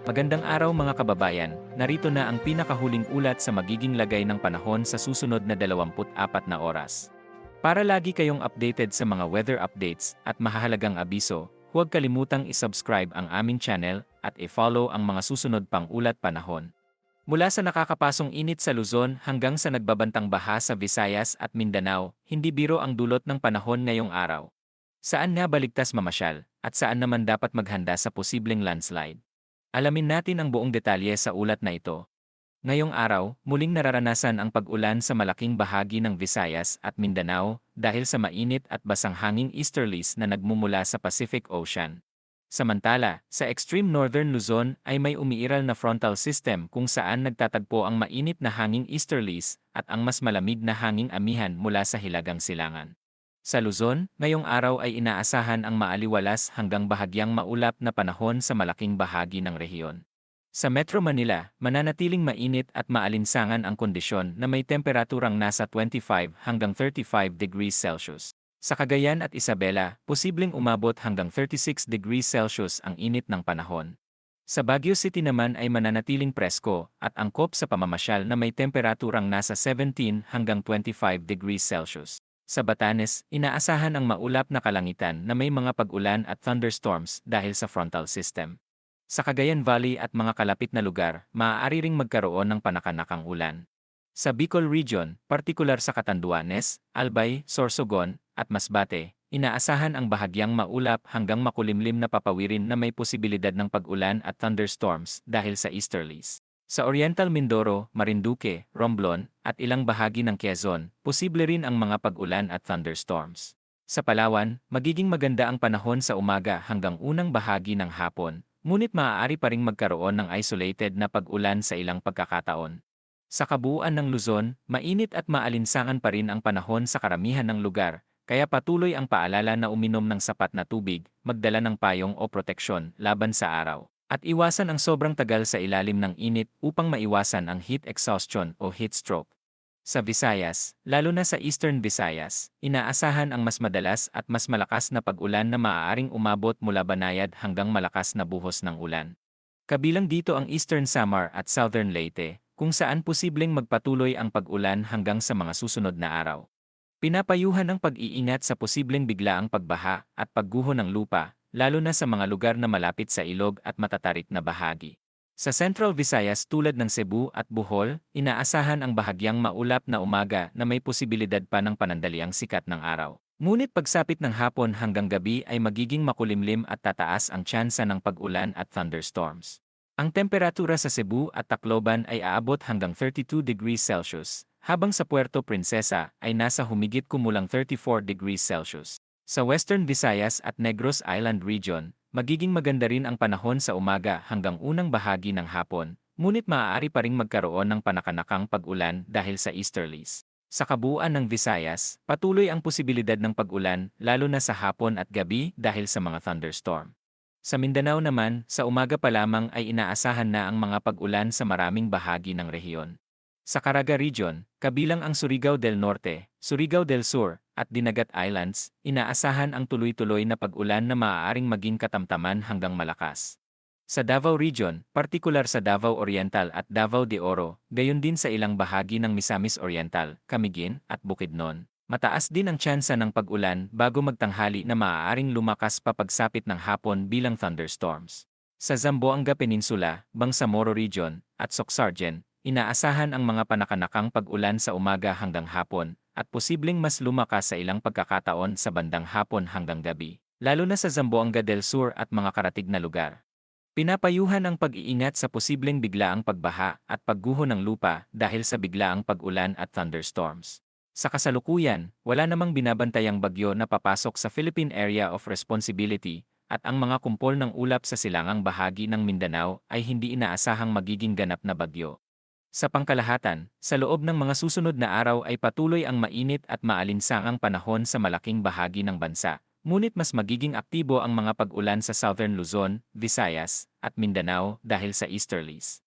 Magandang araw mga kababayan, narito na ang pinakahuling ulat sa magiging lagay ng panahon sa susunod na 24 na oras. Para lagi kayong updated sa mga weather updates at mahahalagang abiso, huwag kalimutang isubscribe ang aming channel at i-follow ang mga susunod pang ulat panahon. Mula sa nakakapasong init sa Luzon hanggang sa nagbabantang baha sa Visayas at Mindanao, hindi biro ang dulot ng panahon ngayong araw. Saan nga baligtas mamasyal, at saan naman dapat maghanda sa posibleng landslide? Alamin natin ang buong detalye sa ulat na ito. Ngayong araw, muling nararanasan ang pag-ulan sa malaking bahagi ng Visayas at Mindanao dahil sa mainit at basang hanging easterlies na nagmumula sa Pacific Ocean. Samantala, sa extreme northern Luzon ay may umiiral na frontal system kung saan nagtatagpo ang mainit na hanging easterlies at ang mas malamig na hanging amihan mula sa Hilagang Silangan. Sa Luzon, ngayong araw ay inaasahan ang maaliwalas hanggang bahagyang maulap na panahon sa malaking bahagi ng rehiyon. Sa Metro Manila, mananatiling mainit at maalinsangan ang kondisyon na may temperaturang nasa 25 hanggang 35 degrees Celsius. Sa Cagayan at Isabela, posibleng umabot hanggang 36 degrees Celsius ang init ng panahon. Sa Baguio City naman ay mananatiling presko at angkop sa pamamasyal na may temperaturang nasa 17 hanggang 25 degrees Celsius. Sa Batanes, inaasahan ang maulap na kalangitan na may mga pag-ulan at thunderstorms dahil sa frontal system. Sa Cagayan Valley at mga kalapit na lugar, maaari ring magkaroon ng panakanakang ulan. Sa Bicol Region, partikular sa Catanduanes, Albay, Sorsogon, at Masbate, inaasahan ang bahagyang maulap hanggang makulimlim na papawirin na may posibilidad ng pag-ulan at thunderstorms dahil sa easterlies. Sa Oriental Mindoro, Marinduque, Romblon, at ilang bahagi ng Quezon, posible rin ang mga pag-ulan at thunderstorms. Sa Palawan, magiging maganda ang panahon sa umaga hanggang unang bahagi ng hapon, ngunit maaari pa ring magkaroon ng isolated na pag-ulan sa ilang pagkakataon. Sa kabuuan ng Luzon, mainit at maalinsangan pa rin ang panahon sa karamihan ng lugar, kaya patuloy ang paalala na uminom ng sapat na tubig, magdala ng payong o proteksyon laban sa araw. At iwasan ang sobrang tagal sa ilalim ng init upang maiwasan ang heat exhaustion o heat stroke. Sa Visayas, lalo na sa Eastern Visayas, inaasahan ang mas madalas at mas malakas na pag-ulan na maaaring umabot mula Banayad hanggang malakas na buhos ng ulan. Kabilang dito ang Eastern Samar at Southern Leyte, kung saan posibleng magpatuloy ang pag-ulan hanggang sa mga susunod na araw. Pinapayuhan ang pag-iingat sa posibleng biglaang pagbaha at pagguho ng lupa, lalo na sa mga lugar na malapit sa ilog at matatarik na bahagi. Sa Central Visayas tulad ng Cebu at Bohol, inaasahan ang bahagyang maulap na umaga na may posibilidad pa ng panandaliang sikat ng araw. Ngunit pagsapit ng hapon hanggang gabi ay magiging makulimlim at tataas ang tsansa ng pag-ulan at thunderstorms. Ang temperatura sa Cebu at Tacloban ay aabot hanggang 32 degrees Celsius, habang sa Puerto Princesa ay nasa humigit kumulang 34 degrees Celsius. Sa Western Visayas at Negros Island Region, magiging maganda rin ang panahon sa umaga hanggang unang bahagi ng hapon, ngunit maaari pa ring magkaroon ng panakanakang pag-ulan dahil sa easterlies. Sa kabuuan ng Visayas, patuloy ang posibilidad ng pag-ulan lalo na sa hapon at gabi dahil sa mga thunderstorm. Sa Mindanao naman, sa umaga pa lamang ay inaasahan na ang mga pag-ulan sa maraming bahagi ng rehiyon. Sa Caraga Region, kabilang ang Surigao del Norte, Surigao del Sur, at Dinagat Islands, inaasahan ang tuloy-tuloy na pag-ulan na maaaring maging katamtaman hanggang malakas. Sa Davao Region, partikular sa Davao Oriental at Davao de Oro, gayon din sa ilang bahagi ng Misamis Oriental, Camiguin, at Bukidnon, mataas din ang tsansa ng pag-ulan bago magtanghali na maaaring lumakas pa pagsapit ng hapon bilang thunderstorms. Sa Zamboanga Peninsula, Bangsamoro Region, at Soxargen, inaasahan ang mga panakanakang pag-ulan sa umaga hanggang hapon at posibleng mas lumakas sa ilang pagkakataon sa bandang hapon hanggang gabi, lalo na sa Zamboanga del Sur at mga karatig na lugar. Pinapayuhan ang pag-iingat sa posibleng biglaang pagbaha at pagguho ng lupa dahil sa biglaang pag-ulan at thunderstorms. Sa kasalukuyan, wala namang binabantayang bagyo na papasok sa Philippine Area of Responsibility at ang mga kumpol ng ulap sa silangang bahagi ng Mindanao ay hindi inaasahang magiging ganap na bagyo. Sa pangkalahatan, sa loob ng mga susunod na araw ay patuloy ang mainit at maalinsangang panahon sa malaking bahagi ng bansa, ngunit mas magiging aktibo ang mga pag-ulan sa Southern Luzon, Visayas, at Mindanao dahil sa easterlies.